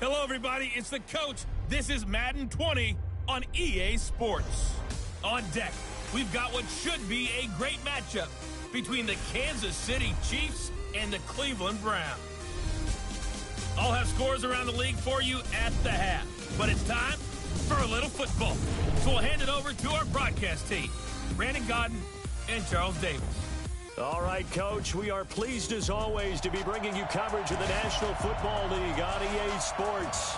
Hello, everybody. It's the coach. This is Madden 20 on EA Sports. On deck, we've got what should be a great matchup between the Kansas City Chiefs and the Cleveland Browns. I'll have scores around the league for you at the half. But it's time for a little football. So we'll hand it over to our broadcast team, Brandon Godden and Charles Davis. All right, Coach, we are pleased as always to be bringing you coverage of the National Football League on EA Sports.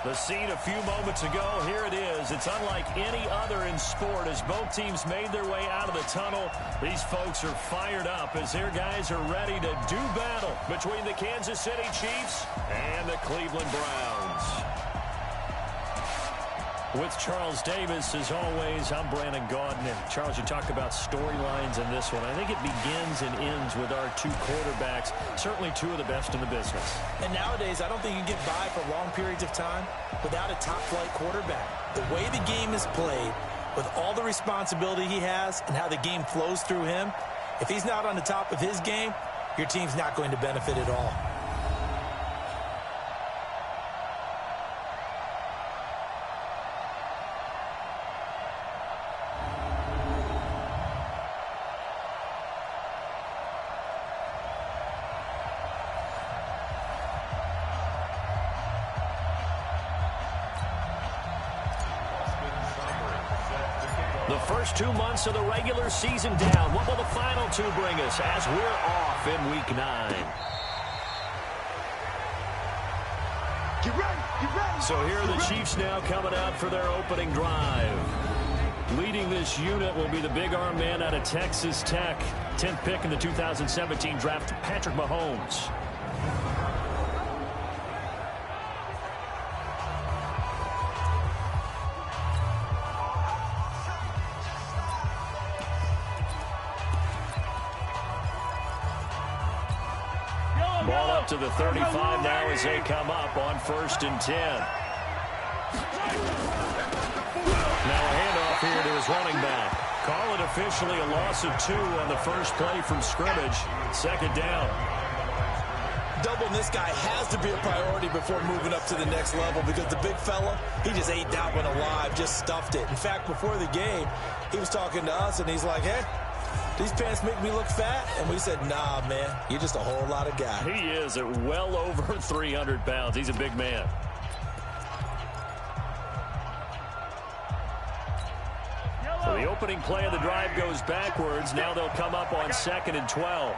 The scene a few moments ago, here it is. It's unlike any other in sport as both teams made their way out of the tunnel. These folks are fired up as their guys are ready to do battle between the Kansas City Chiefs and the Cleveland Browns. With Charles Davis, as always, I'm Brandon Godden. And Charles, you talk about storylines in this one. I think it begins and ends with our two quarterbacks, certainly two of the best in the business. And nowadays, I don't think you can get by for long periods of time without a top-flight quarterback. The way the game is played, with all the responsibility he has and how the game flows through him, if he's not on the top of his game, your team's not going to benefit at all. The first 2 months of the regular season down. What will the final two bring us as we're off in Week 9? Get ready, get ready. So here are the Chiefs now coming out for their opening drive. Leading this unit will be the big arm man out of Texas Tech. 10th pick in the 2017 draft, Patrick Mahomes. Ball up to the 35 now as they come up on 1st and 10. Now a handoff here to his running back. Call it officially a loss of 2 on the first play from scrimmage. 2nd down. Doubling this guy has to be a priority before moving up to the next level because the big fella, he just ate that one alive, just stuffed it. In fact, before the game, he was talking to us, and he's like, hey, these pants make me look fat? And we said, nah, man, you're just a whole lot of guy. He is at well over 300 pounds. He's a big man. So the opening play of the drive goes backwards. Now they'll come up on 2nd and 12.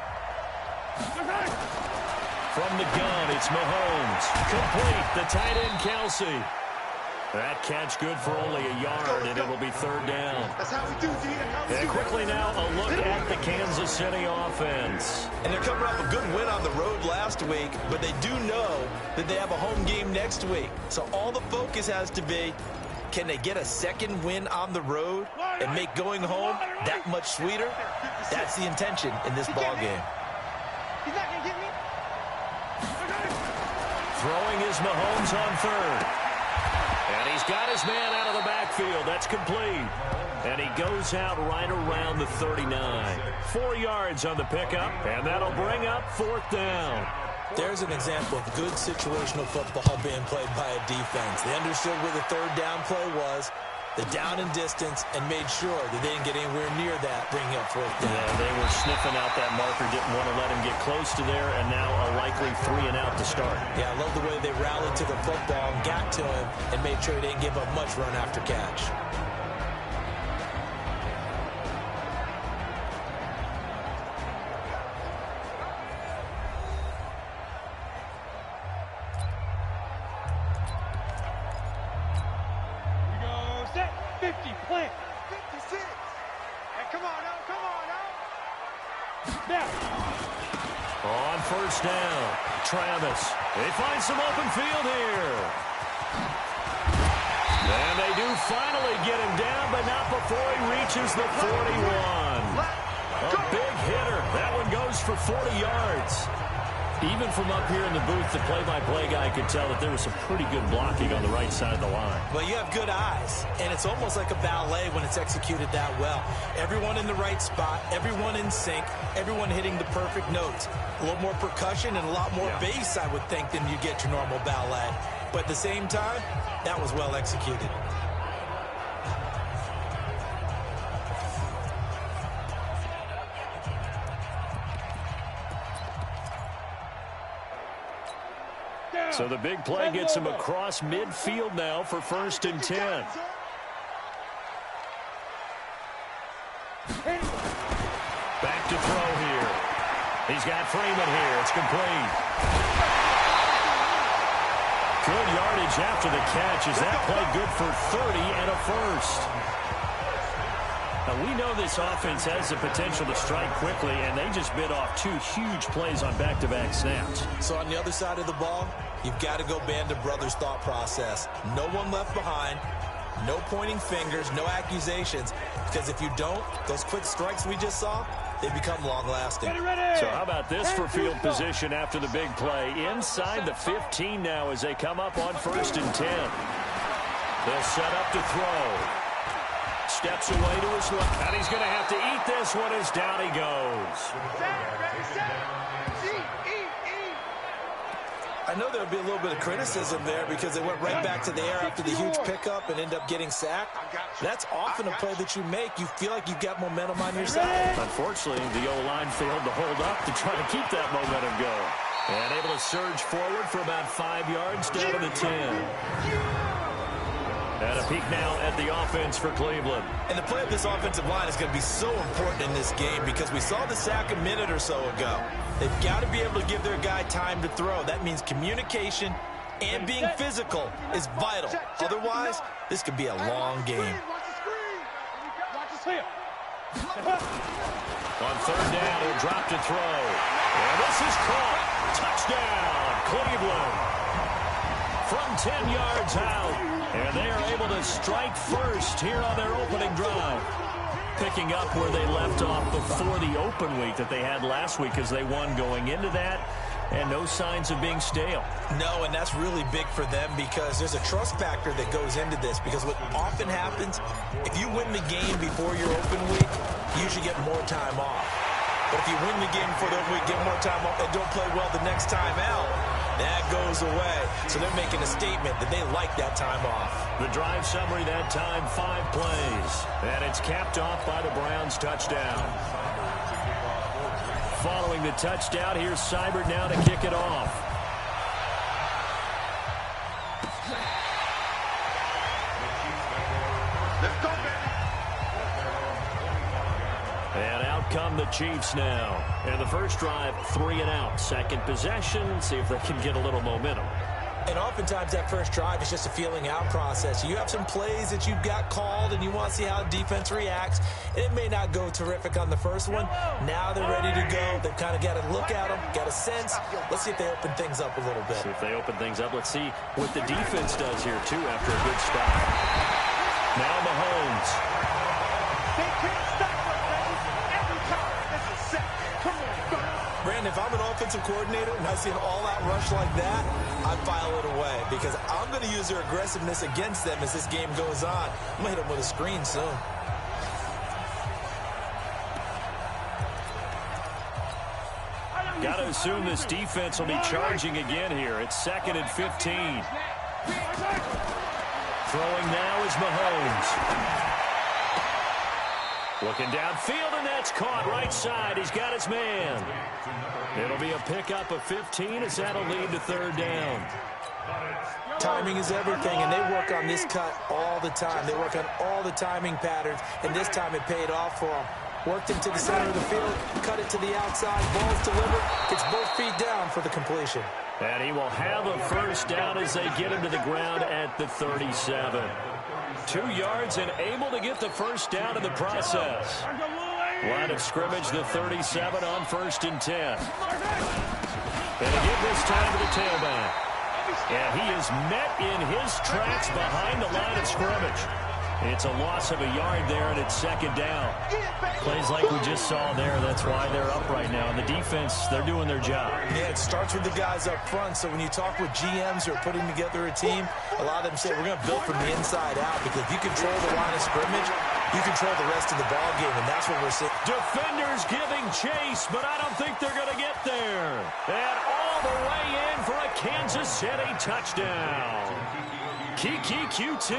From the gun, it's Mahomes. Complete. The tight end, Kelsey. That catch good for only a yard, and it'll be 3rd down. That's how we do, D. And quickly now, a look at the Kansas City offense. And they're coming off a good win on the road last week, but they do know that they have a home game next week. So all the focus has to be, can they get a second win on the road and make going home that much sweeter? That's the intention in this ball game. He's not going to get me. Throwing is Mahomes on 3rd. And he's got his man out of the backfield. That's complete. And he goes out right around the 39. 4 yards on the pickup, and that'll bring up 4th down. There's an example of good situational football being played by a defense. They understood where the 3rd down play was, the down and distance, and made sure that they didn't get anywhere near that, bringing up 4th down. Yeah, they were sniffing out that marker, didn't want to let him get close to there, and now a likely 3 and out to start. Yeah, I love the way they rallied to the football and got to him and made sure he didn't give up much run after catch. On 1st down, Travis. They find some open field here. And they do finally get him down, but not before he reaches the 41. A big hitter. That one goes for 40 yards. Even from up here in the booth, the play-by-play guy could tell that there was some pretty good blocking on the right side of the line. Well, you have good eyes, and it's almost like a ballet when it's executed that well. Everyone in the right spot, everyone in sync, everyone hitting the perfect notes. A little more percussion and a lot more bass, I would think, than you get your normal ballet. but at the same time, that was well executed. So the big play gets him across midfield now for 1st and 10. Back to throw here. He's got Freeman here. It's complete. Good yardage after the catch. Is that play good for 30 and a first? Now, we know this offense has the potential to strike quickly, and they just bit off 2 huge plays on back-to-back snaps. So on the other side of the ball, you've got to go band of brothers thought process. No one left behind, no pointing fingers, no accusations, because if you don't, those quick strikes we just saw, they become long-lasting. So how about this for field position after the big play? Inside the 15 now as they come up on 1st and 10. They'll set up to throw. Steps away to his left, and he's going to have to eat this one as down he goes. I know there'll be a little bit of criticism there because they went right back to the air after the huge pickup and end up getting sacked. That's often a play that you make. You feel like you've got momentum on your side. Unfortunately, the O-line failed to hold up to try to keep that momentum going. And able to surge forward for about 5 yards down to the 10. And a peek now at the offense for Cleveland. And the play of this offensive line is going to be so important in this game because we saw the sack a minute or so ago. They've got to be able to give their guy time to throw. That means communication and being physical is vital. Otherwise, this could be a long game. On 3rd down, he'll drop to throw. And this is caught. Touchdown, Cleveland. From 10 yards out. And they are able to strike first here on their opening drive. Picking up where they left off before the open week that they had last week as they won going into that. And no signs of being stale. No, and that's really big for them because there's a trust factor that goes into this. Because what often happens, if you win the game before your open week, you usually get more time off. But if you win the game before the open week, get more time off, and don't play well the next time out, that goes away. So they're making a statement that they like that time off. The drive summary that time, 5 plays. And it's capped off by the Browns' touchdown. Following the touchdown, here's Seibert now to kick it off. Let's go, baby. And out come the Chiefs now. And the first drive, 3 and out. Second possession, see if they can get a little momentum. And oftentimes that first drive is just a feeling out process. You have some plays that you've got called and you want to see how the defense reacts. And it may not go terrific on the first one. Now they're ready to go. They've kind of got to look at them, got a sense. Let's see if they open things up a little bit. See if they open things up. Let's see what the defense does here, too, after a good stop. Now Mahomes. They can't stop us, baby. Every time it's a set. Come on, Brandon, if I'm an offensive coordinator and I see an all-out rush like that, I file it away because I'm going to use their aggressiveness against them as this game goes on. I'm going to hit them with a screen soon. Got to assume this defense will be charging again here. It's 2nd and 15. Throwing now is Mahomes. Looking downfield, and that's caught right side. He's got his man. It'll be a pickup of 15 as that'll lead to 3rd down. Timing is everything, and they work on this cut all the time. They work on all the timing patterns, and this time it paid off for them. Worked into the center of the field, cut it to the outside, ball's delivered, gets both feet down for the completion. And he will have a first down as they get him to the ground at the 37. 2 yards and able to get the first down in the process. Line of scrimmage, the 37 on 1st and 10. And again this time to the tailback. And he is met in his tracks behind the line of scrimmage. It's a loss of a yard there, and it's 2nd down. Plays like we just saw there. That's why they're up right now. And the defense, they're doing their job. Yeah, it starts with the guys up front. So when you talk with GMs who are putting together a team, a lot of them say we're going to build from the inside out because if you control the line of scrimmage, you control the rest of the ball game, and that's what we're seeing. Defenders giving chase, but I don't think they're going to get there. And all all the way in for a Kansas City touchdown. Kiki QT,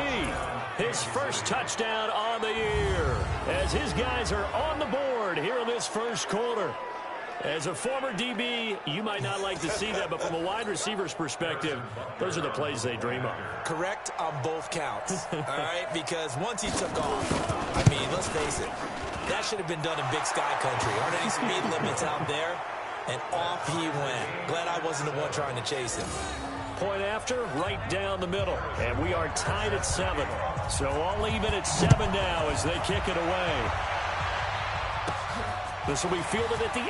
his first touchdown on the year, as his guys are on the board here in this first quarter. As a former DB, you might not like to see that, but from a wide receiver's perspective, those are the plays they dream of. Correct on both counts, all right? Because once he took off, I mean, let's face it, that should have been done in Big Sky country. Aren't any speed limits out there? And off he went. Glad I wasn't the one trying to chase him. Point after, right down the middle. And we are tied at 7. So all even at 7 now as they kick it away. This will be fielded at the 8.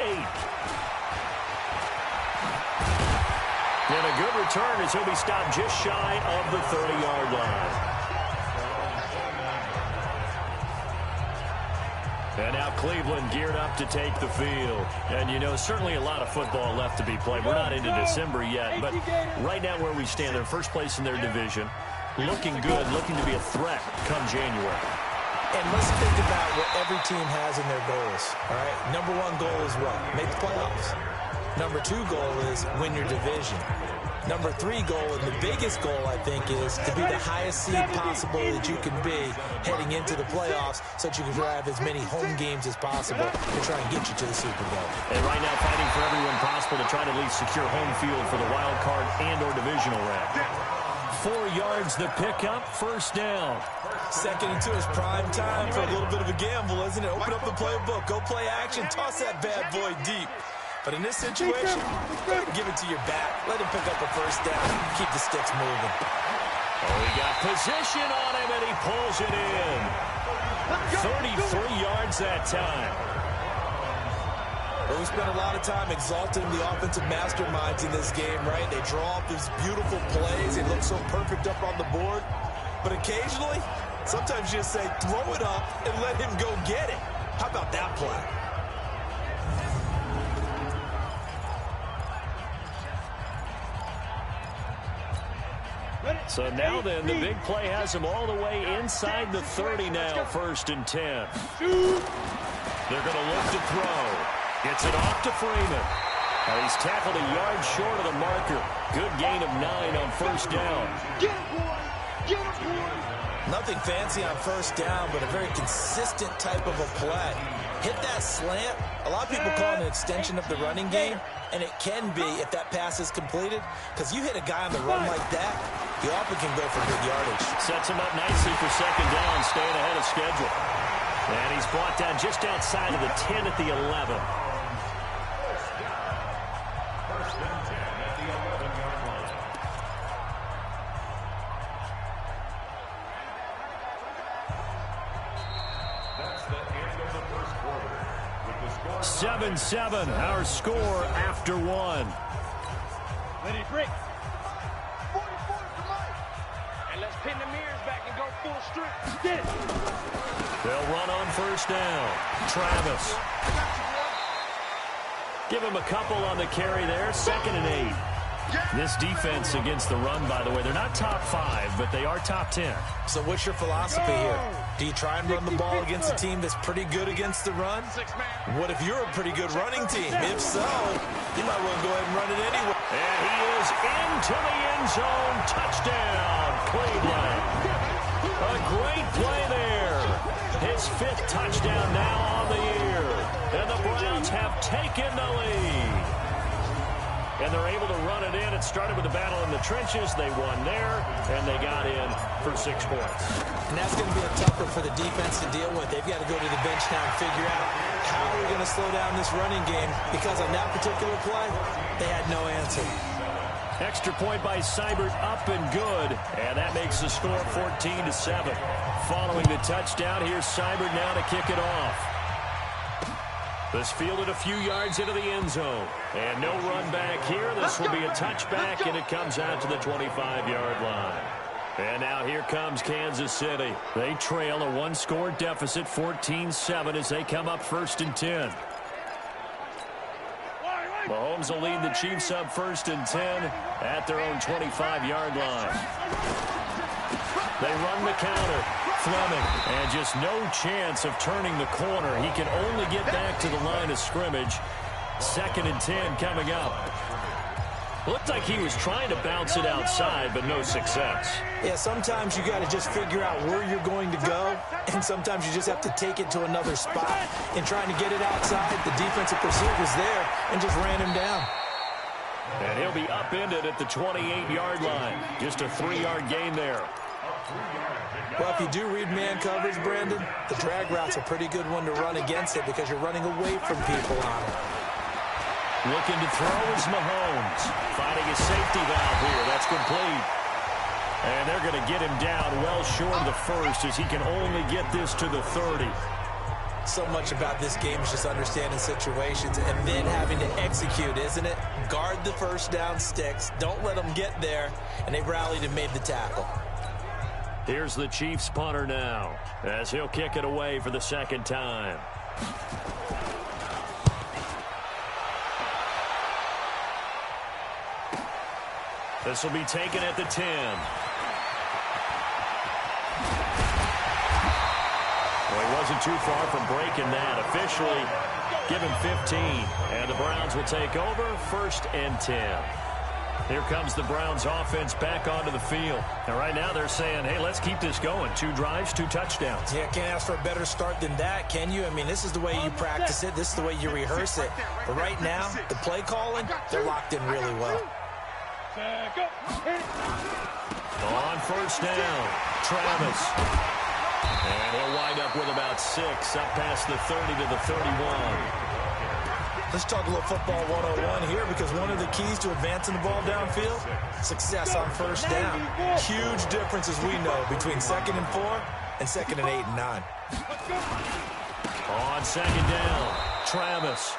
And a good return as he'll be stopped just shy of the 30-yard line. And now Cleveland geared up to take the field. And, you know, certainly a lot of football left to be played. We're not into December yet, but right now where we stand, they're first place in their division. Looking good, looking to be a threat come January. And let's think about what every team has in their goals, all right? Number 1 goal is what? Make the playoffs. Number 2 goal is win your division. Number 3 goal, and the biggest goal, I think, is to be the highest seed possible that you can be heading into the playoffs so that you can drive as many home games as possible to try and get you to the Super Bowl. And right now fighting for everyone possible to try to at least secure home field for the wild card and or divisional round. 4 yards the pickup, first down. 2nd and 2 is prime time for a little bit of a gamble, isn't it? Open up the playbook, go play action, toss that bad boy deep. But in this situation, give it to your back. Let him pick up a first down. Keep the sticks moving. Oh, he got position on him, and he pulls it in. 33 yards that time. Well, we spent a lot of time exalting the offensive masterminds in this game, right? They draw up these beautiful plays. They look so perfect up on the board. But occasionally, sometimes you just say, throw it up and let him go get it. How about that play? So now then, the big play has him all the way inside the 30 now, 1st and 10. They're going to look to throw. Gets it off to Freeman. He's tackled a yard short of the marker. Good gain of 9 on first down. Nothing fancy on first down, but a very consistent type of a play. Hit that slant. A lot of people call it an extension of the running game, and it can be if that pass is completed, because you hit a guy on the run like that, he often can go for good yardage. Sets him up nicely for 2nd down, staying ahead of schedule. And he's brought down just outside of the 10 at the 11. That's the end of the first quarter. With the score 7-7, our score after 1. Ready, break. 44 to Mike. And let's pin the mirrors back and go full strength. Get it. They'll run on first down. Travis. Give him a couple on the carry there. 2nd and 8. This defense against the run, by the way, they're not top 5, but they are top 10. So what's your philosophy here? Do you try and run the ball against a team that's pretty good against the run? What if you're a pretty good running team? If so, you might want to go ahead and run it anyway. And he is into the end zone. Touchdown, Cleveland. A great play there. His 5th touchdown now on the year. And the Browns have taken the lead. And they're able to run it in. It started with a battle in the trenches. They won there, and they got in for 6 points. And that's going to be a tougher for the defense to deal with. They've got to go to the bench now and figure out how we're going to slow down this running game, because on that particular play, they had no answer. Extra point by Seibert, up and good. And that makes the score 14-7. Following the touchdown, here's Seibert now to kick it off. This fielded a few yards into the end zone. And no run back here. This will be a touchback, and it comes out to the 25-yard line. And now here comes Kansas City. They trail a 1-score deficit, 14-7, as they come up 1st and 10. Mahomes will lead the Chiefs up 1st and 10 at their own 25-yard line. They run the counter. Fleming, and just no chance of turning the corner. He can only get back to the line of scrimmage. 2nd and 10 coming up. Looked like he was trying to bounce it outside, but no success. Yeah, sometimes you got to just figure out where you're going to go, and sometimes you just have to take it to another spot. And trying to get it outside, the defensive pursuit was there and just ran him down. And he'll be upended at the 28-yard line. Just a 3-yard gain there. Well, if you do read man coverage, Brandon, the drag route's a pretty good one to run against it because you're running away from people on it. Looking to throw is Mahomes. Finding his safety valve here. That's complete. And they're going to get him down well short of the first as he can only get this to the 30. So much about this game is just understanding situations and then having to execute, isn't it? Guard the first down sticks. Don't let them get there. And they rallied and made the tackle. Here's the Chiefs punter now as he'll kick it away for the second time. This will be taken at the 10. Well, he wasn't too far from breaking that. Officially, give him 15. And the Browns will take over, 1st and 10. Here comes the Browns offense back onto the field. And right now they're saying, hey, let's keep this going. 2 drives, 2 touchdowns. Yeah, can't ask for a better start than that, can you? I mean, this is the way you practice it. This is the way you rehearse it. But right now, the play calling, they're locked in really well. On first down, Travis. And he'll wind up with about 6, up past the 30 to the 31. Let's talk a little football 101 here because one of the keys to advancing the ball downfield, success on first down. Huge difference, as we know, between 2nd and 4 and 2nd and 8 and 9. On 2nd down, Travis.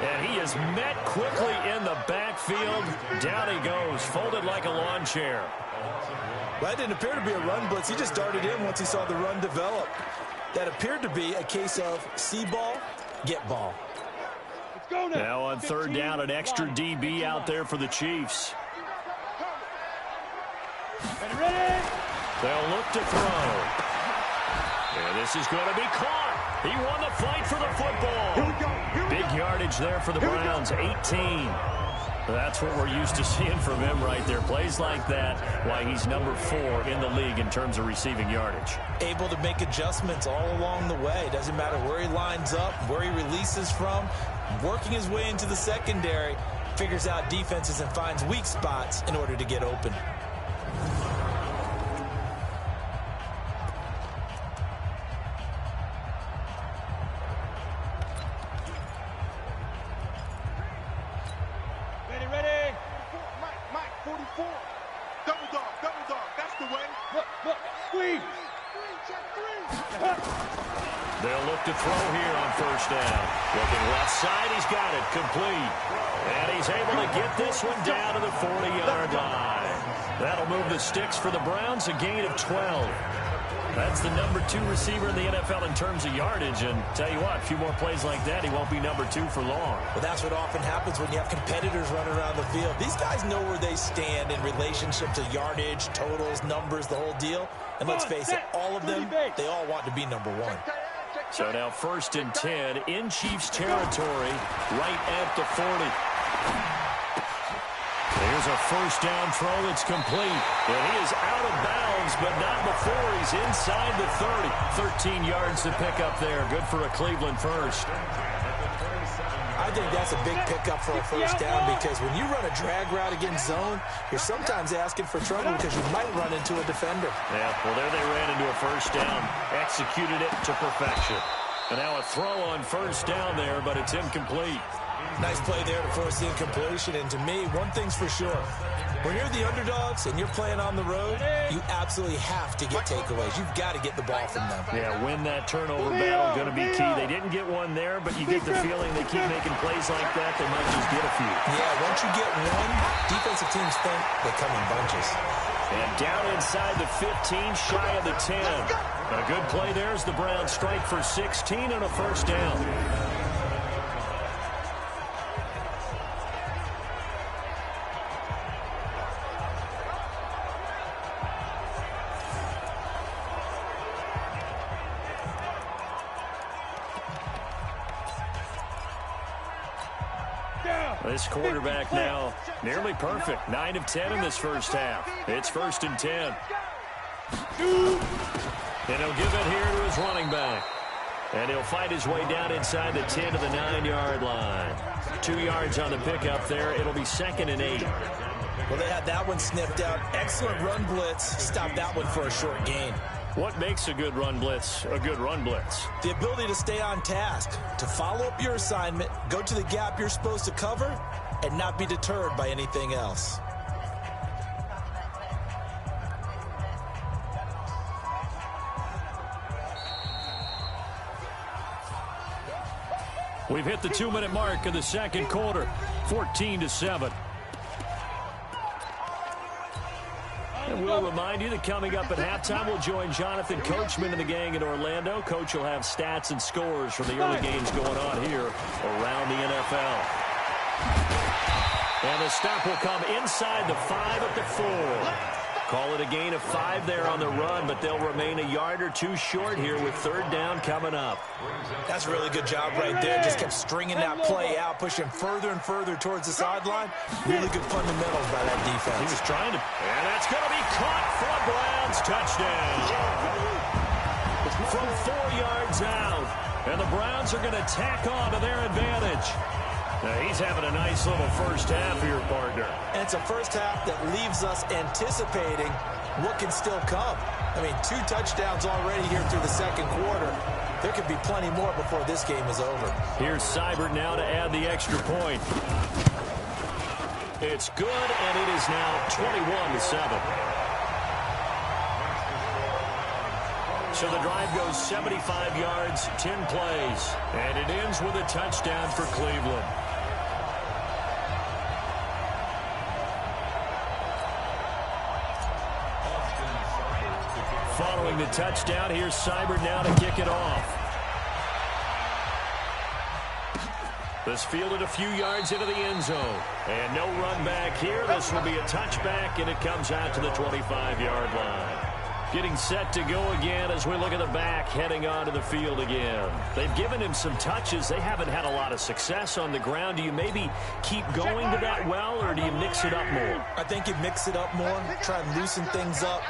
And he is met quickly in the backfield. Down he goes, folded like a lawn chair. Well, that didn't appear to be a run blitz. He just darted in once he saw the run develop. That appeared to be a case of see ball, get ball. Now on 3rd down, an extra DB out there for the Chiefs. They'll look to throw. And this is going to be caught. He won the fight for the football. Big yardage there for the Browns, 18. That's what we're used to seeing from him right there. Plays like that, why he's number 4 in the league in terms of receiving yardage. Able to make adjustments all along the way. Doesn't matter where he lines up, where he releases from. Working his way into the secondary, figures out defenses and finds weak spots in order to get open. Ready. Mike, 44. Double dog, that's the way. Look, squeeze. Check 3. They'll look to throw here on first down. Looking left side, he's got it, complete. And he's able to get this one down to the 40-yard line. That'll move the sticks for the Browns, a gain of 12. That's the number 2 receiver in the NFL in terms of yardage. And tell you what, a few more plays like that, he won't be number 2 for long. Well, that's what often happens when you have competitors running around the field. These guys know where they stand in relationship to yardage, totals, numbers, the whole deal. And let's face it, all of them, they all want to be number 1. So now 1st and 10 in Chiefs territory, right at the 40. Here's a first down throw that's complete. And he is out of bounds, but not before he's inside the 30. 13 yards to pick up there. Good for a Cleveland first. I think that's a big pickup for a first down because when you run a drag route against zone, you're sometimes asking for trouble because you might run into a defender. Yeah, well, there they ran into a first down. Executed it to perfection. And now a throw on first down there, but it's incomplete. Nice play there to force the incompletion. And to me, one thing's for sure. When you're the underdogs and you're playing on the road, you absolutely have to get takeaways. You've got to get the ball from them. Yeah, win that turnover battle, going to be key. They didn't get one there, but you get the feeling they keep making plays like that, they might just get a few. Yeah, once you get one, defensive teams think they come in bunches. And down inside the 15, shy of the 10. A good play there as the Browns strike for 16 and a first down. This quarterback now nearly perfect. 9 of 10 in this first half. It's 1st and 10. And he'll give it here to his running back. And he'll fight his way down inside the 10 to the 9-yard line. 2 yards on the pickup there. It'll be 2nd and 8. Well, they had that one sniffed out. Excellent run blitz. Stop that one for a short gain. What makes a good run blitz a good run blitz? The ability to stay on task, to follow up your assignment, go to the gap you're supposed to cover, and not be deterred by anything else. We've hit the 2-minute mark of the second quarter, 14-7. And we'll remind you that coming up at halftime, we'll join Jonathan Coachman and the gang in Orlando. Coach will have stats and scores from the early games going on here around the NFL. And the stop will come inside the 5 at the 4. Call it a gain of 5 there on the run, but they'll remain a yard or 2 short here with 3rd down coming up. That's a really good job right there. Just kept stringing that play out, pushing further and further towards the sideline. Really good fundamentals by that defense. He was trying to, and that's going to be caught for a Browns touchdown. From 4 yards out, and the Browns are going to tack on to their advantage. Now, he's having a nice little first half here, partner. And it's a first half that leaves us anticipating what can still come. I mean, 2 touchdowns already here through the second quarter. There could be plenty more before this game is over. Here's Seibert now to add the extra point. It's good, and it is now 21-7. So the drive goes 75 yards, 10 plays, and it ends with a touchdown for Cleveland. Following the touchdown, here's Seibert now to kick it off. This fielded a few yards into the end zone. And no run back here. This will be a touchback, and it comes out to the 25-yard line. Getting set to go again as we look at the back heading onto the field again. They've given him some touches. They haven't had a lot of success on the ground. Do you maybe keep going to that well, or do you mix it up more? I think you mix it up more, try and loosen things up.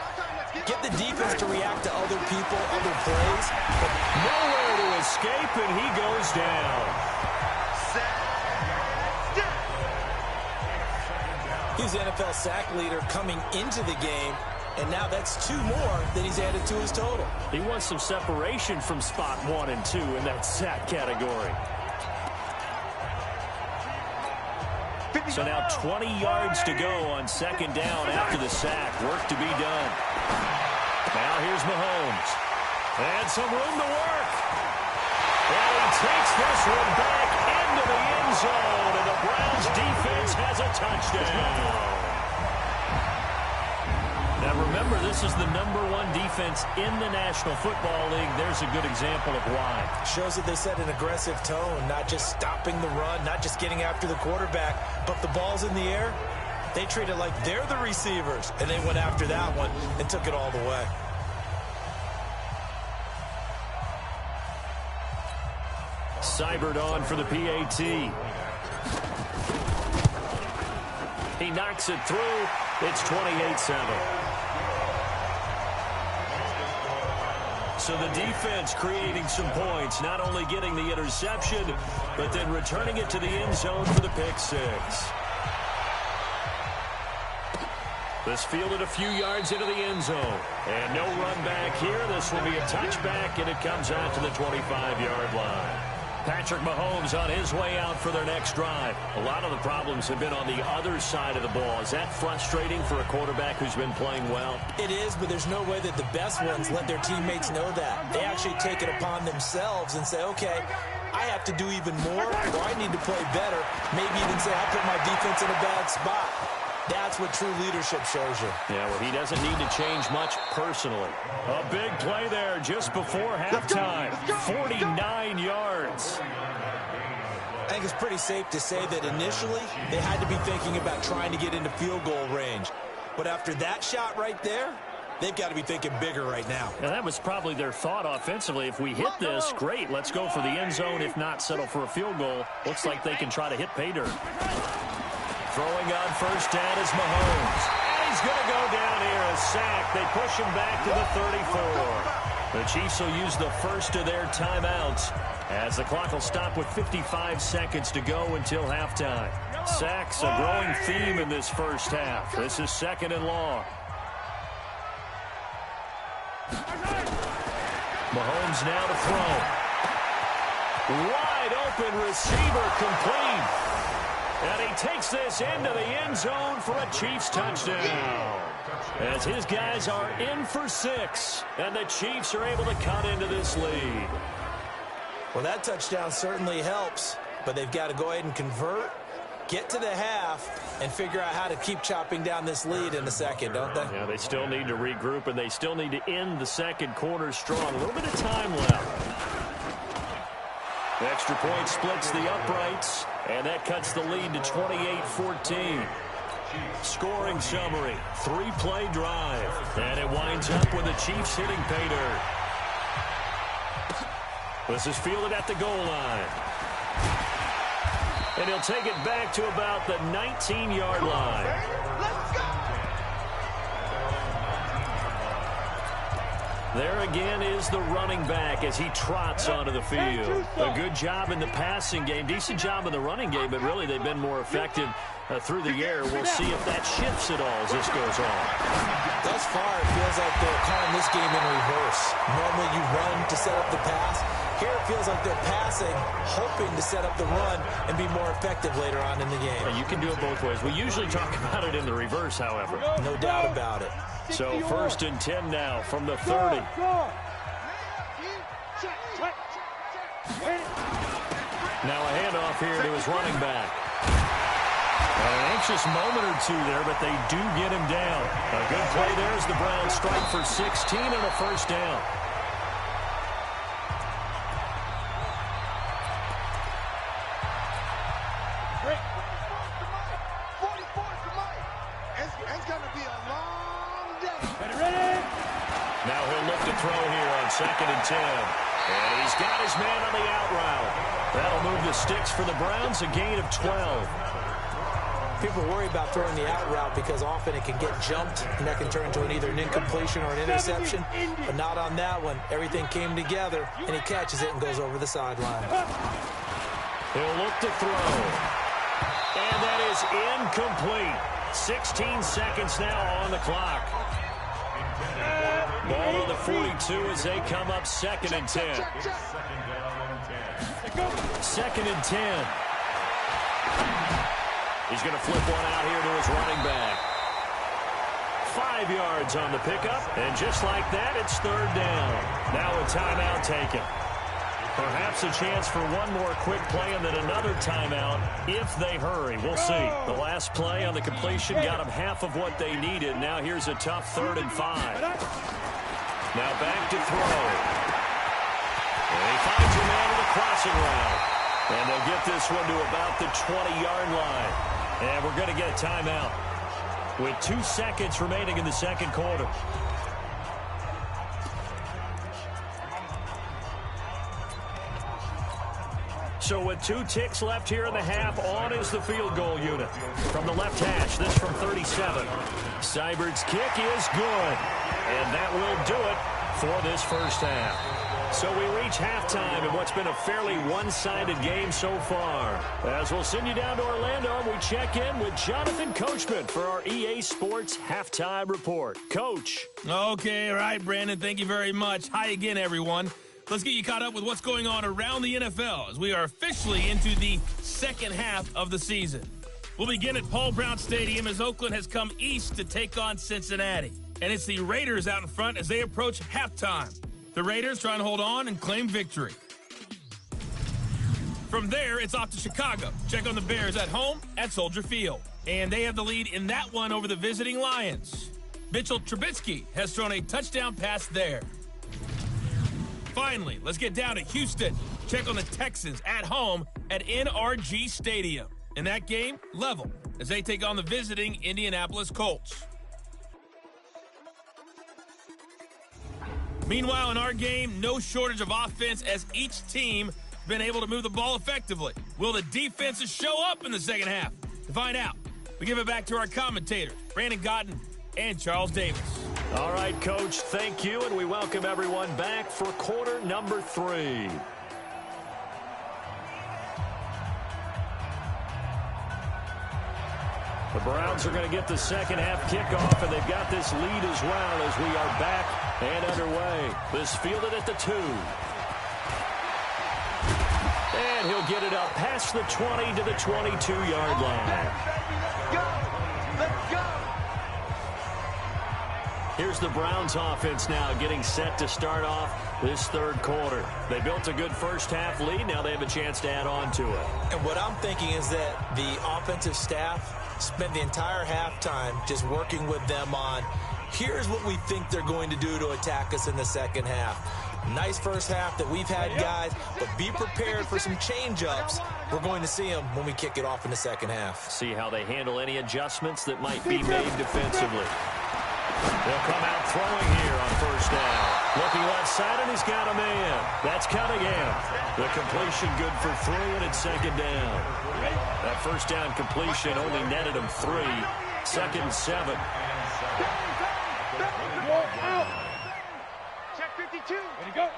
Get the defense to react to other people, other plays. But nowhere to escape, and he goes down. He's the NFL sack leader coming into the game, and now that's 2 more that he's added to his total. He wants some separation from spot 1 and 2 in that sack category. So now 20 yards to go on 2nd down after the sack. Work to be done. Now here's Mahomes. And some room to work. And he takes this one back into the end zone. And the Browns defense has a touchdown. Now remember, this is the #1 defense in the National Football League. There's a good example of why. Shows that they set an aggressive tone, not just stopping the run, not just getting after the quarterback, but the ball's in the air. They treat it like they're the receivers, and they went after that one and took it all the way. Seibert on for the PAT. He knocks it through. It's 28-7. So the defense creating some points, not only getting the interception, but then returning it to the end zone for the pick 6. This fielded a few yards into the end zone. And no run back here. This will be a touchback, and it comes out to the 25-yard line. Patrick Mahomes on his way out for their next drive. A lot of the problems have been on the other side of the ball. Is that frustrating for a quarterback who's been playing well? It is, but there's no way that the best ones let their teammates know that. They actually take it upon themselves and say, okay, I have to do even more, or I need to play better. Maybe even say, I put my defense in a bad spot. That's what true leadership shows you. Yeah, well, he doesn't need to change much personally. A big play there just before halftime. 49 yards. I think it's pretty safe to say that initially they had to be thinking about trying to get into field goal range. But after that shot right there, they've got to be thinking bigger right now. And that was probably their thought offensively. If we hit this, great. Let's go for the end zone. If not, settle for a field goal. Looks like they can try to hit pay dirt. Throwing on first down is Mahomes. And he's going to go down here. A sack. They push him back to the 34. The Chiefs will use the first of their timeouts as the clock will stop with 55 seconds to go until halftime. Sacks, a growing theme in this first half. This is 2nd and long. Mahomes now to throw. Wide open receiver complete. And he takes this into the end zone for a Chiefs touchdown. As his guys are in for 6. And the Chiefs are able to cut into this lead. Well, that touchdown certainly helps. But they've got to go ahead and convert, get to the half, and figure out how to keep chopping down this lead in the second, don't they? Yeah, they still need to regroup, and they still need to end the second quarter strong. A little bit of time left. The extra point splits the uprights, and that cuts the lead to 28-14. Scoring summary, 3-play drive, and it winds up with the Chiefs hitting pay dirt. This is fielded at the goal line. And he'll take it back to about the 19-yard line. Let's go! There again is the running back as he trots onto the field. A good job in the passing game, decent job in the running game, but really they've been more effective through the air. We'll see if that shifts at all as this goes on. Thus far, it feels like they're calling this game in reverse. Normally you run to set up the pass. Here it feels like they're passing, hoping to set up the run and be more effective later on in the game. And you can do it both ways. We usually talk about it in the reverse, however. No doubt about it. So 1st and 10 now from the 30. Now a handoff here to his running back. An anxious moment or two there, but they do get him down. A good play there as the Browns strike for 16 and a first down. Now he'll look to throw here on 2nd and 10. And he's got his man on the out route. That'll move the sticks for the Browns, a gain of 12. People worry about throwing the out route because often it can get jumped, and that can turn into either an incompletion or an interception. But not on that one. Everything came together, and he catches it and goes over the sideline. He'll look to throw. And that is incomplete. 16 seconds now on the clock. Ball on the 42 as they come up 2nd and 10. 2nd and 10. He's going to flip one out here to his running back. 5 yards on the pickup, and just like that, it's 3rd down. Now a timeout taken. Perhaps a chance for one more quick play and then another timeout if they hurry. We'll see. The last play on the completion got them half of what they needed. Now here's a tough 3rd and 5. Now back to throw. And he finds a man in the crossing route. And they'll get this one to about the 20-yard line. And we're going to get a timeout with 2 seconds remaining in the second quarter. So with 2 ticks left here in the half, on is the field goal unit. From the left hash, this from 37. Seibert's kick is good. And that will do it for this first half. So we reach halftime in what's been a fairly one-sided game so far. As we'll send you down to Orlando, we check in with Jonathan Coachman for our EA Sports Halftime Report. Coach. Okay, all right, Brandon, thank you very much. Hi again, everyone. Let's get you caught up with what's going on around the NFL as we are officially into the second half of the season. We'll begin at Paul Brown Stadium as Oakland has come east to take on Cincinnati. And it's the Raiders out in front as they approach halftime. The Raiders trying to hold on and claim victory. From there, it's off to Chicago. Check on the Bears at home at Soldier Field. And they have the lead in that one over the visiting Lions. Mitchell Trubisky has thrown a touchdown pass there. Finally, let's get down to Houston. Check on the Texans at home at NRG Stadium. In that game, level, as they take on the visiting Indianapolis Colts. Meanwhile, in our game, no shortage of offense as each team has been able to move the ball effectively. Will the defenses show up in the second half? To find out, we give it back to our commentators, Brandon Cotton and Charles Davis. All right, Coach, thank you, and we welcome everyone back for quarter number 3. The Browns are going to get the second half kickoff, and they've got this lead as well as we are back and underway. This fielded at the 2. And he'll get it up past the 20 to the 22-yard line. Let's go! Here's the Browns offense now getting set to start off this third quarter. They built a good first half lead. Now they have a chance to add on to it. And what I'm thinking is that the offensive staff spent the entire halftime just working with them on, here's what we think they're going to do to attack us in the second half. Nice first half that we've had, guys, but be prepared for some change-ups. We're going to see them when we kick it off in the second half. See how they handle any adjustments that might be made defensively. They'll come out throwing here on first down. Looking left side, and he's got a man. That's Cunningham. The completion good for 3, and it's second down. That first down completion only netted him 3. Second and 7. Check 52. Ready to go.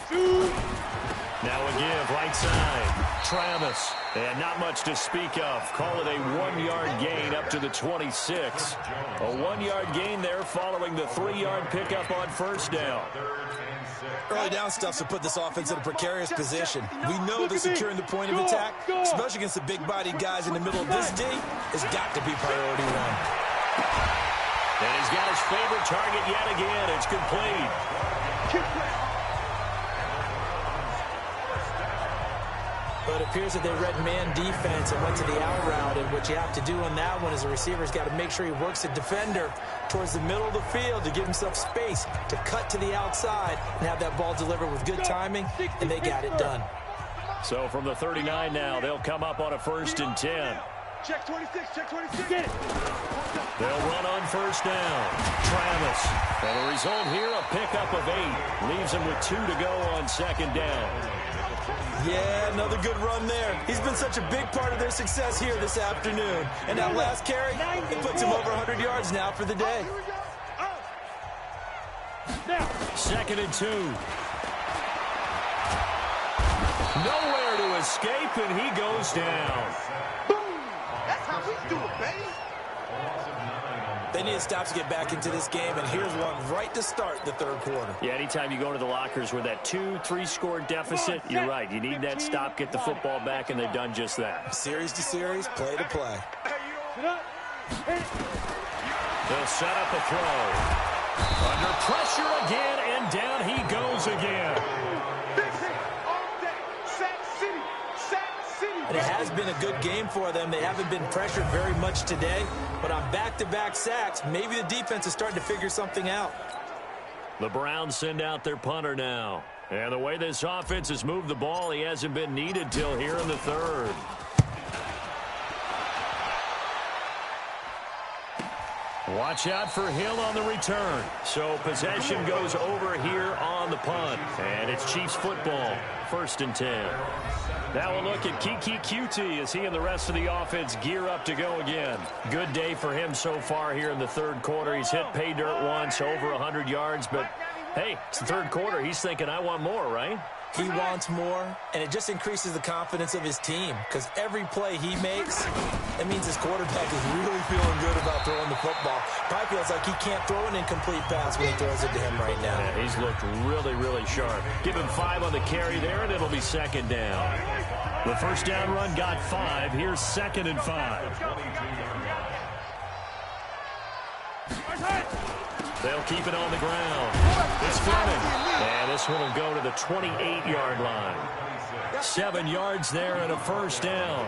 Shoot. Now a give, right side. Travis. And not much to speak of. Call it a 1-yard gain up to the 26. A 1-yard gain there following the 3-yard pickup on first down. Early down stuff to put this offense in a precarious position. We know that securing the point of attack, especially against the big-bodied guys in the middle of this D, has got to be priority 1. And he's got his favorite target yet again. It's complete. But it appears that they read man defense and went to the out route. And what you have to do on that one is the receiver's got to make sure he works the defender towards the middle of the field to give himself space to cut to the outside and have that ball delivered with good timing, and they got it done. So from the 39 now, they'll come up on a 1st and 10. Check 26, check 26. Get it. They'll run on first down. Travis. And the result here, a pickup of 8. Leaves him with 2 to go on second down. Yeah, another good run there. He's been such a big part of their success here this afternoon. And that last carry, it puts him over 100 yards now for the day. Second and 2. Nowhere to escape, and he goes down. That's how we do it, baby. They need to stop to get back into this game, and here's one right to start the third quarter. Yeah, anytime you go to the lockers with that 2-3 score deficit, you're right. You need that stop, get the football back, and they've done just that. Series to series, play to play. They'll set up a throw. Under pressure again, and down he goes again. And it has been a good game for them. They haven't been pressured very much today, but on back-to-back sacks, maybe the defense is starting to figure something out. The Browns send out their punter now. And the way this offense has moved the ball, he hasn't been needed till here in the third. Watch out for Hill on the return. So possession goes over here on the punt. And it's Chiefs football, 1st and 10. Now we'll look at Kiki Cutie as he and the rest of the offense gear up to go again. Good day for him so far here in the third quarter. He's hit pay dirt once, over 100 yards. But, hey, it's the third quarter. He's thinking, I want more, right? He wants more, and it just increases the confidence of his team because every play he makes, it means his quarterback is really feeling good about throwing the football. Probably feels like he can't throw an incomplete pass when he throws it to him right now. Yeah, he's looked really, really sharp. Give him 5 on the carry there, and it'll be second down. The first down run got 5. Here's 2nd and 5. They'll keep it on the ground. It's Fleming. And this one will go to the 28-yard line. 7 yards there and a first down.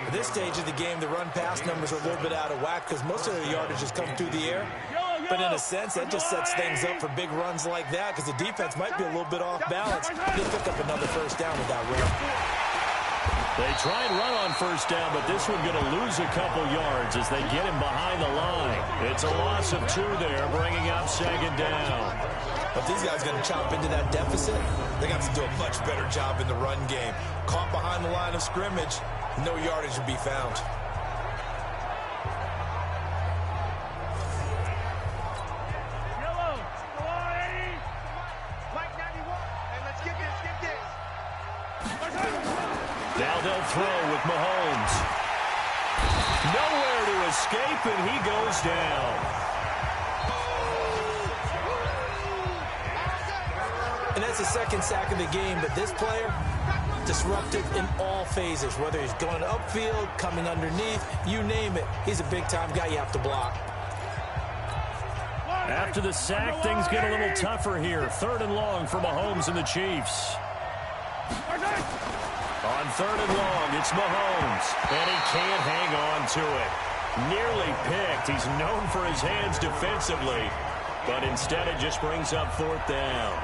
At this stage of the game, the run-pass numbers are a little bit out of whack because most of the yardage has come through the air. But in a sense, that just sets things up for big runs like that because the defense might be a little bit off balance. They'll pick up another first down with that run. They try and run on first down, but this one going to lose a couple yards as they get him behind the line. It's a loss of 2 there, bringing up second down. If these guys are going to chop into that deficit, they got to do a much better job in the run game. Caught behind the line of scrimmage, no yardage to be found. Now they'll throw with Mahomes. Nowhere to escape, and he goes down. And that's the second sack of the game, but this player disruptive in all phases, whether he's going upfield, coming underneath, you name it. He's a big-time guy you have to block. After the sack, things get a little tougher here. 3rd and long for Mahomes and the Chiefs. On 3rd and long, it's Mahomes, and he can't hang on to it. Nearly picked. He's known for his hands defensively, but instead it just brings up 4th down.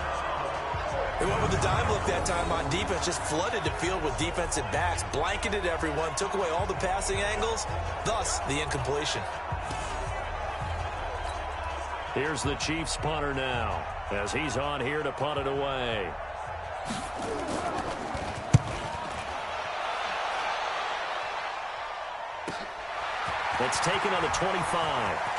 They went with the dime look that time on defense, just flooded the field with defensive backs, blanketed everyone, took away all the passing angles, thus the incompletion. Here's the Chiefs punter now, as he's on here to punt it away. It's taken on the 25.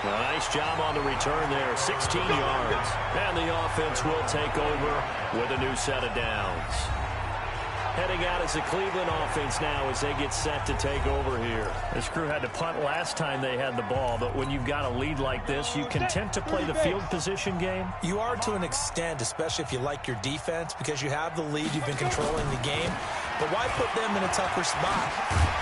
Nice job on the return there, 16 yards. And the offense will take over with a new set of downs. Heading out as the Cleveland offense now as they get set to take over here. This crew had to punt last time they had the ball, but when you've got a lead like this, you content to play the field position game? You are to an extent, especially if you like your defense, because you have the lead, you've been controlling the game. But why put them in a tougher spot?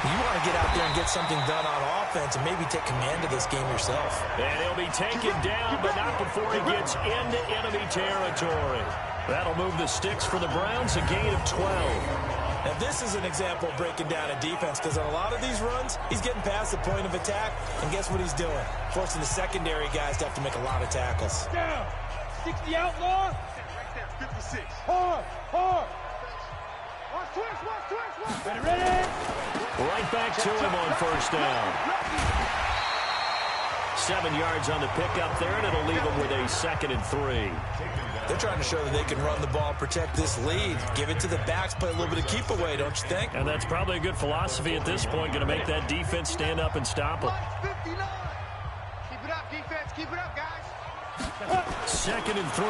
You want to get out there and get something done on offense and maybe take command of this game yourself. And he'll be taken down, but not before he gets into enemy territory. That'll move the sticks for the Browns, a gain of 12. Now, this is an example of breaking down a defense, because on a lot of these runs, he's getting past the point of attack, and guess what he's doing? Forcing the secondary guys to have to make a lot of tackles. Down. 60 outlaw. Right there, 56. Hard. Watch twist. Ready. Right back to him on 1st down. 7 yards on the pickup there, and it'll leave him with a 2nd and 3. They're trying to show that they can run the ball, protect this lead. Give it to the backs, play a little bit of keep away, don't you think? And that's probably a good philosophy at this point, going to make that defense stand up and stop them. 59. Keep it up, defense. Keep it up, guys. 2nd and 3.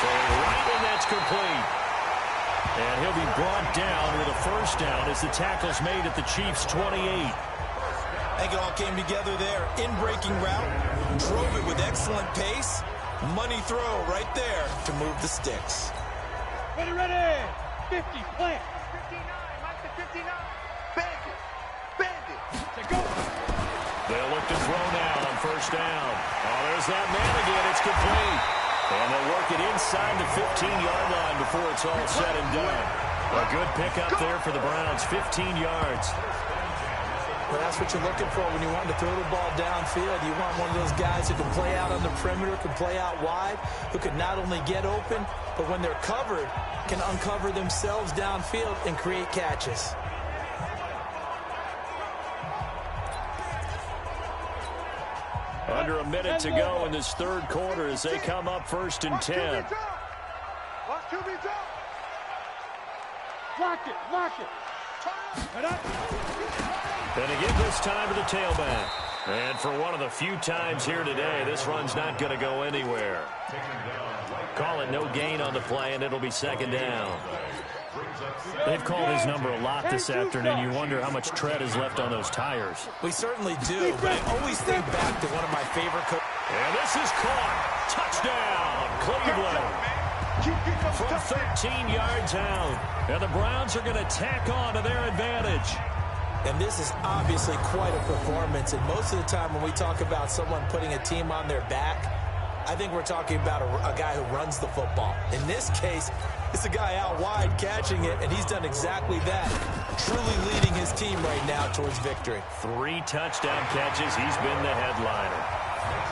Right, and that's complete. And he'll be brought down with a 1st down as the tackle's made at the Chiefs' 28. I think it all came together there. In-breaking route, drove it with excellent pace. Money throw right there to move the sticks. Ready. 50, plant. 59, Mike the 59. Bandit. To go. They'll look to throw now on 1st down. Oh, there's that man again. It's complete. And they'll work it inside the 15-yard line before it's all said and done. A good pickup there for the Browns, 15 yards. Well, that's what you're looking for when you want to throw the ball downfield. You want one of those guys who can play out on the perimeter, can play out wide, who can not only get open, but when they're covered, can uncover themselves downfield and create catches. Under a minute to go in this 3rd quarter as they come up 1st and 10. Watch QB drop. Lock it. And again this time to the tailback. And for one of the few times here today, this run's not going to go anywhere. Call it no gain on the play, and it'll be 2nd down. They've called his number a lot this afternoon. You wonder how much tread is left on those tires. We certainly do, but I always think back to one of my favorite and this is caught. Touchdown, Cleveland. From 13 yards out. And the Browns are going to tack on to their advantage. And this is obviously quite a performance. And most of the time when we talk about someone putting a team on their back, I think we're talking about a guy who runs the football. In this case, it's a guy out wide catching it, and he's done exactly that. Truly leading his team right now towards victory. 3 touchdown catches. He's been the headliner.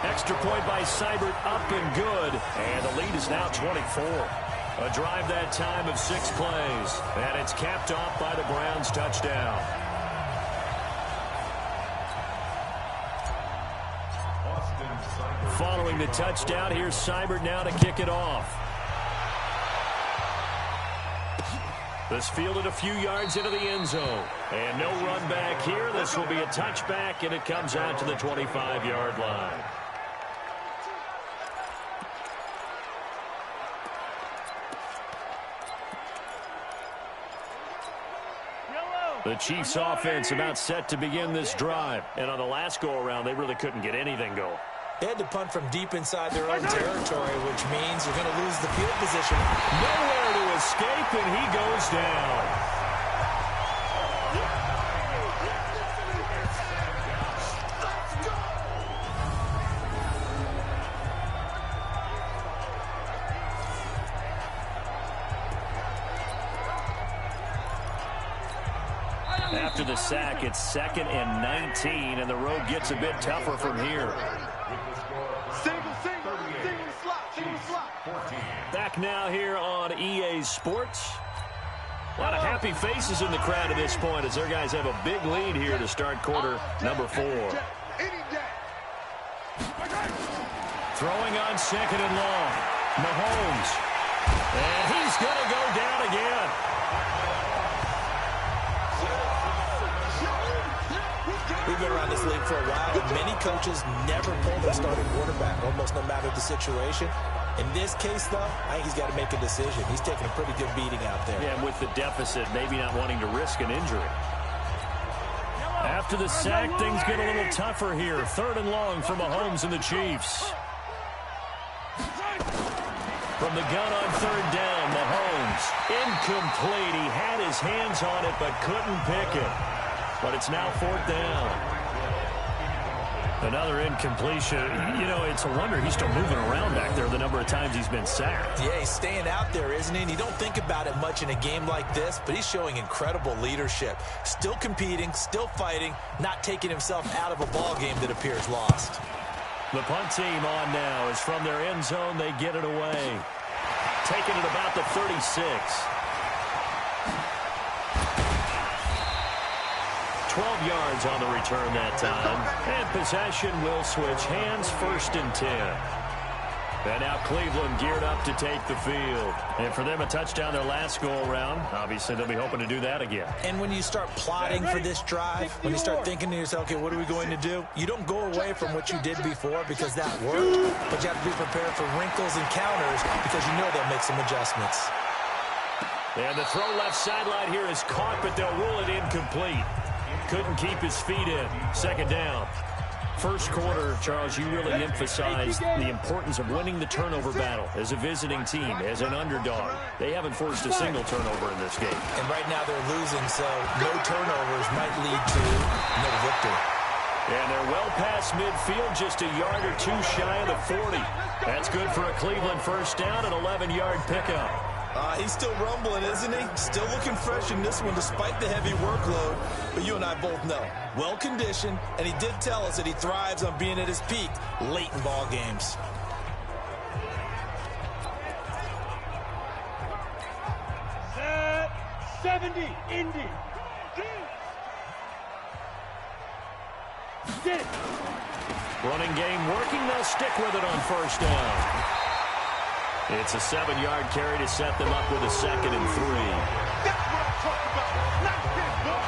Extra point by Seibert, up and good. And the lead is now 24. A drive that time of 6 plays. And it's capped off by the Browns touchdown. following the touchdown. Here's Seibert now to kick it off. This fielded a few yards into the end zone. And no run back here. This will be a touchback, and it comes out to the 25-yard line. The Chiefs offense about set to begin this drive. And on the last go-around, they really couldn't get anything going. They had to punt from deep inside their own territory, which means you're going to lose the field position. Nowhere to escape, and he goes down. After the sack, it's 2nd and 19, and the road gets a bit tougher from here. Back now here on EA Sports. A lot of happy faces in the crowd at this point as their guys have a big lead here to start quarter number 4. Throwing on 2nd and long. Mahomes. And he's going to go down again. We've been around this league for a while, and many coaches never pull their starting quarterback, almost no matter the situation. In this case, though, I think he's got to make a decision. He's taking a pretty good beating out there. Yeah, and with the deficit, maybe not wanting to risk an injury. After the sack, things get a little tougher here. 3rd and long for Mahomes and the Chiefs. From the gun on 3rd down, Mahomes. Incomplete. He had his hands on it, but couldn't pick it. But it's now 4th down. Another incompletion. You know, it's a wonder he's still moving around back there the number of times he's been sacked. Yeah, he's staying out there, isn't he? And you don't think about it much in a game like this, but he's showing incredible leadership. Still competing, still fighting, not taking himself out of a ball game that appears lost. The punt team on now is from their end zone. They get it away. Taking it about the 36. 12 yards on the return that time. And possession will switch hands, 1st and 10. And now Cleveland geared up to take the field. And for them, a touchdown their last go-around. Obviously, they'll be hoping to do that again. And when you start plotting for this drive, when you start thinking to yourself, okay, what are we going to do? You don't go away from what you did before because that worked, but you have to be prepared for wrinkles and counters because you know they'll make some adjustments. And the throw left sideline here is caught, but they'll rule it incomplete. Couldn't keep his feet in. 2nd down. First quarter, Charles, you really emphasized the importance of winning the turnover battle as a visiting team, as an underdog. They haven't forced a single turnover in this game. And right now they're losing, so no turnovers might lead to no victory. And they're well past midfield, just a yard or two shy of the 40. That's good for a Cleveland 1st down, an 11-yard pickup. He's still rumbling, isn't he? Still looking fresh in this one despite the heavy workload. But you and I both know, well-conditioned, and he did tell us that he thrives on being at his peak late in ball games. Set 70, Indy. Get it. Running game working. They'll stick with it on 1st down. It's a 7-yard carry to set them up with a 2nd and 3. That's what I'm talking about. Not this, boy.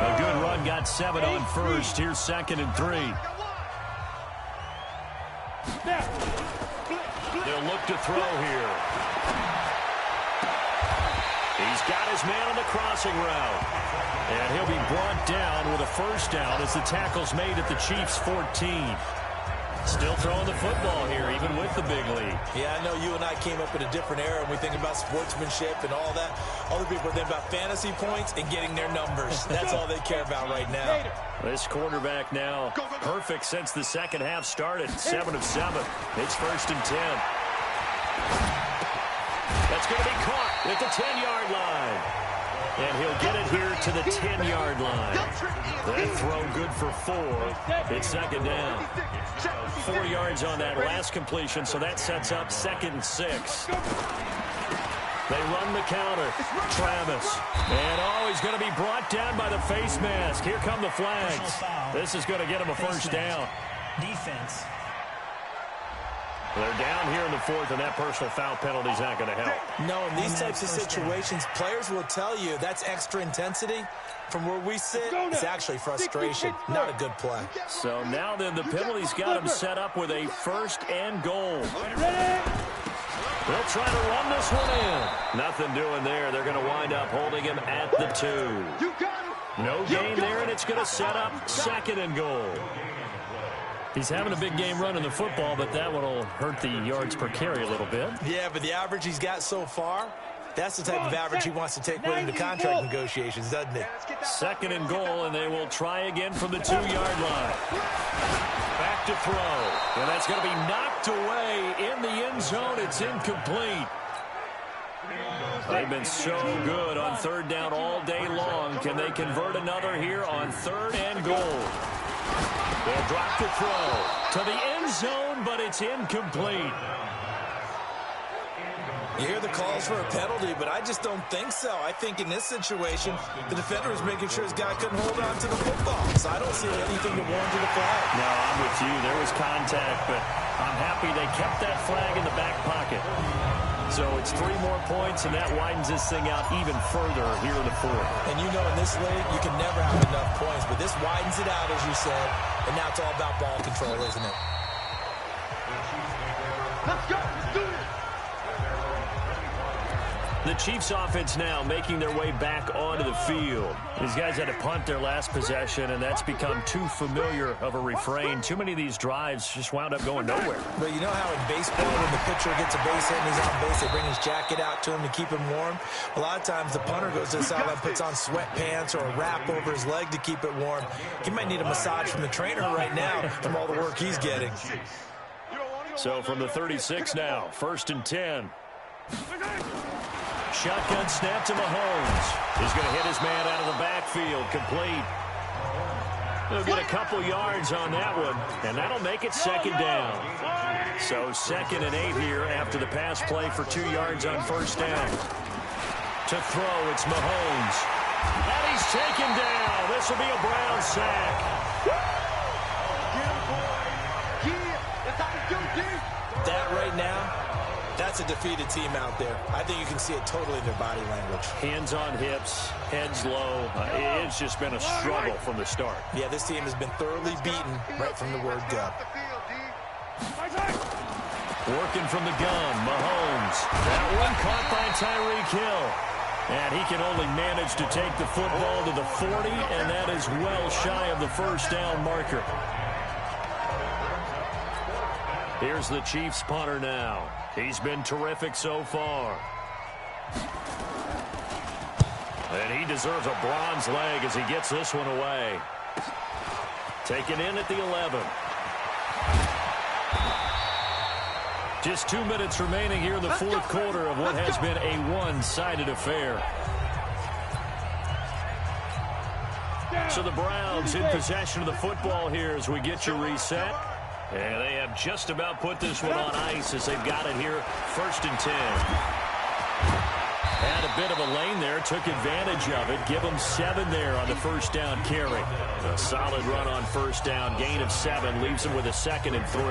A good run got 7 on 1st. Here's 2nd and 3. They'll look to throw here. He's got his man on the crossing route. And he'll be brought down with a 1st down as the tackle's made at the Chiefs' 14. Still throwing the football here, even with the big lead. Yeah, I know you and I came up in a different era, and we think about sportsmanship and all that. Other people think about fantasy points and getting their numbers. That's all they care about right now. This quarterback now perfect since the second half started. 7 of 7. It's 1st and 10. That's going to be caught at the 10-yard line. And he'll get it here to the 10-yard line. That throw good for 4. It's 2nd down. 4 yards on that last completion, so that sets up 2nd and 6. They run the counter. Travis. And, he's going to be brought down by the face mask. Here come the flags. This is going to get him a first down. Defense. They're down here in the fourth, and that personal foul penalty is not going to help. No, in these types of situations, players will tell you that's extra intensity. From where we sit, it's actually frustration. Not a good play. So now then, the penalty's got him set up with a first and goal. They'll try to run this one in. Nothing doing there. They're going to wind up holding him at the 2. No gain there, and it's going to set up second and goal. He's having a big game running the football, but that one will hurt the yards per carry a little bit. Yeah, but the average he's got so far, that's the type of average he wants to take with him to contract negotiations, doesn't it? Second and goal, and they will try again from the 2-yard line. Back to throw. And that's going to be knocked away in the end zone. It's incomplete. They've been so good on third down all day long. Can they convert another here on third and goal? They'll drop the throw to the end zone, but it's incomplete. You hear the calls for a penalty, but I just don't think so. I think in this situation, the defender was making sure his guy couldn't hold on to the football. So I don't see anything to warrant a flag. No, I'm with you. There was contact, but I'm happy they kept that flag in the back pocket. So it's 3 more points, and that widens this thing out even further here in the fourth. And you know in this league, you can never have enough points, but this widens it out, as you said, and now it's all about ball control, isn't it? Let's go. Let's do it. The Chiefs offense now making their way back onto the field. These guys had to punt their last possession, and that's become too familiar of a refrain. Too many of these drives just wound up going nowhere. But you know how in baseball, when the pitcher gets a base hit and he's on base, they bring his jacket out to him to keep him warm? A lot of times the punter goes to the sideline, puts on sweatpants or a wrap over his leg to keep it warm. He might need a massage from the trainer right now from all the work he's getting. So from the 36 now, 1st and 10. Shotgun snap to Mahomes. He's going to hit his man out of the backfield. Complete. They'll get a couple yards on that one, and that'll make it second down. So 2nd and 8 here after the pass play for 2 yards on first down. To throw, it's Mahomes. And he's taken down. This will be a Brown sack. That right now, that's a defeated team out there. I think you can see it totally in their body language. Hands on hips, heads low. It's just been a struggle from the start. Yeah, this team has been thoroughly beaten right from the word go. Working from the gun, Mahomes. That one caught by Tyreek Hill. And he can only manage to take the football to the 40, and that is well shy of the first down marker. Here's the Chiefs punter now. He's been terrific so far. And he deserves a bronze leg as he gets this one away. Taken in at the 11. Just 2 minutes remaining here in the fourth quarter of what has been a one-sided affair. So the Browns in possession of the football here as we get you reset. And they have just about put this one on ice as they've got it here, 1st and 10. Had a bit of a lane there, took advantage of it. Give them 7 there on the first down carry. A solid run on first down, gain of 7, leaves them with a 2nd and 3.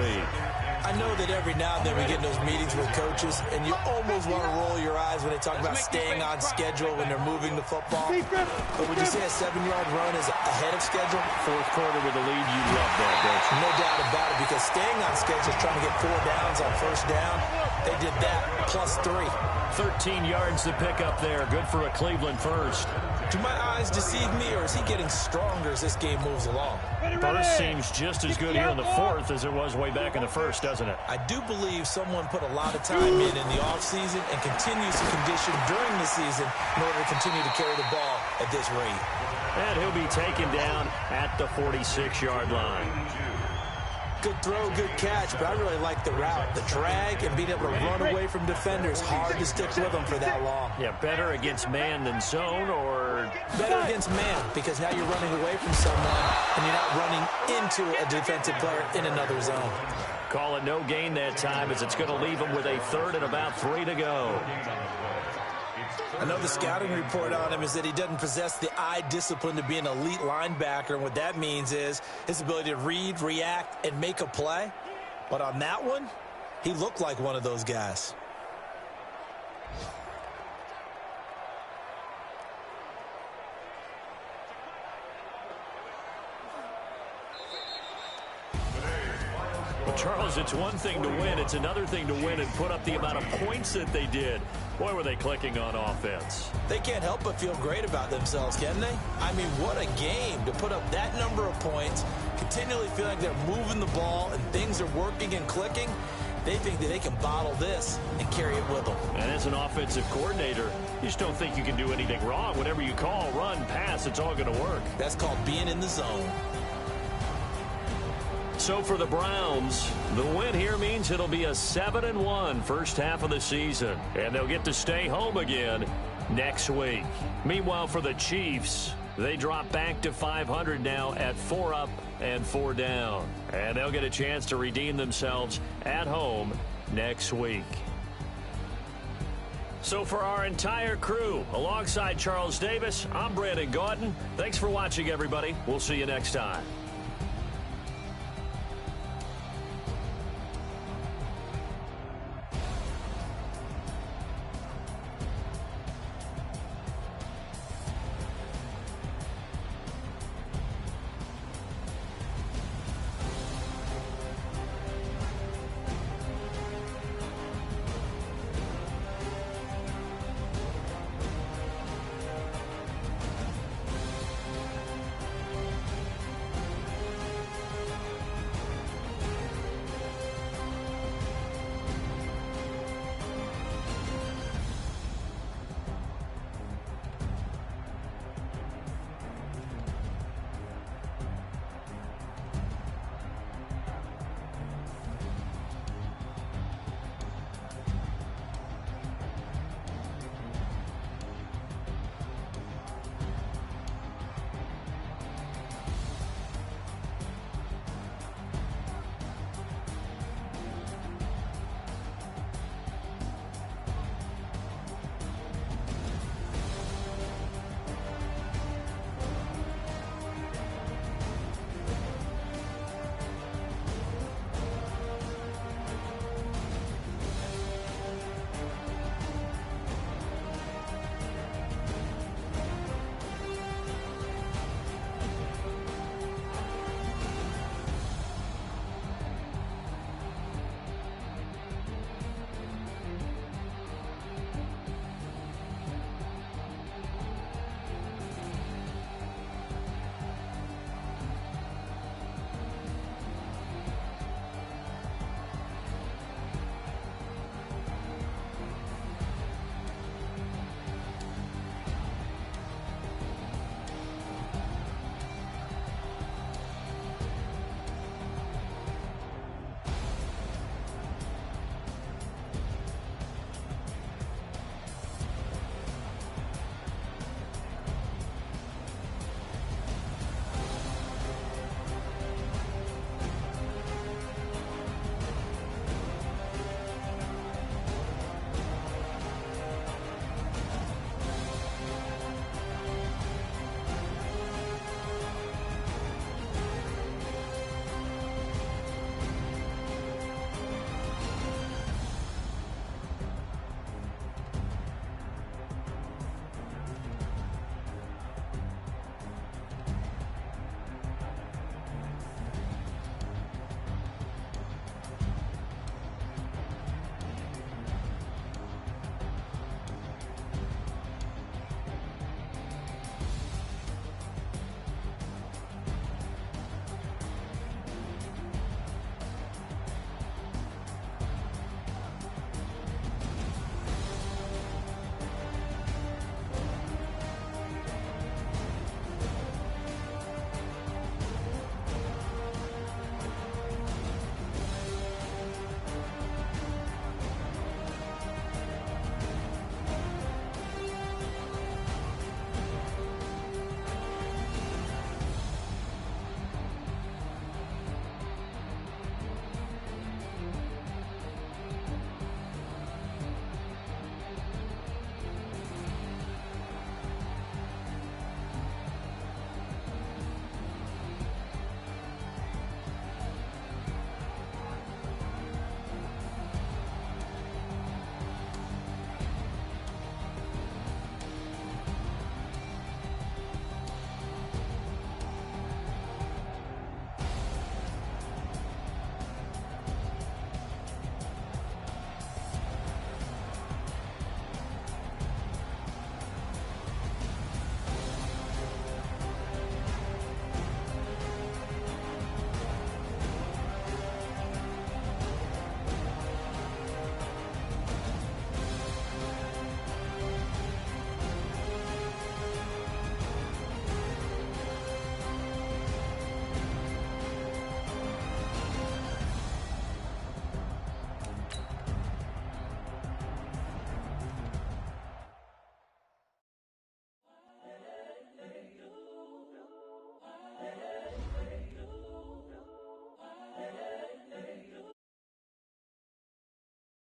I know that every now and then we get in those meetings with coaches, and you almost want to roll your eyes when they talk about staying on schedule when they're moving the football. But would you say a 7-yard run is ahead of schedule? Fourth quarter with a lead, you love that, don't you? No doubt about it, because staying on schedule is trying to get 4 downs on first down. They did that, plus 3. 13 yards to pick up there. Good for a Cleveland first. Do my eyes deceive me, or is he getting stronger as this game moves along? First seems just as good here in the fourth as it was way back in the first, doesn't it? I do believe someone put a lot of time in the offseason and continues to condition during the season in order to continue to carry the ball at this rate. And he'll be taken down at the 46-yard line. Good throw, good catch, but I really like the route. The drag and being able to run away from defenders, hard to stick with them for that long. Yeah, better against man than zone, or... Better against man, because now you're running away from someone and you're not running into a defensive player in another zone. Call it no gain that time as it's going to leave them with a 3rd and about 3 to go. I know the scouting report on him is that he doesn't possess the eye discipline to be an elite linebacker, and what that means is his ability to read, react, and make a play. But on that one, he looked like one of those guys. Charles, it's one thing to win. It's another thing to win and put up the amount of points that they did. Boy, were they clicking on offense. They can't help but feel great about themselves, can they? I mean, what a game to put up that number of points, continually feeling like they're moving the ball and things are working and clicking. They think that they can bottle this and carry it with them. And as an offensive coordinator, you just don't think you can do anything wrong. Whatever you call, run, pass, it's all going to work. That's called being in the zone. So for the Browns, the win here means it'll be a 7-1 first half of the season, and they'll get to stay home again next week. Meanwhile, for the Chiefs, they drop back to 500 now at 4 up and 4 down, and they'll get a chance to redeem themselves at home next week. So for our entire crew, alongside Charles Davis, I'm Brandon Gaudin. Thanks for watching, everybody. We'll see you next time.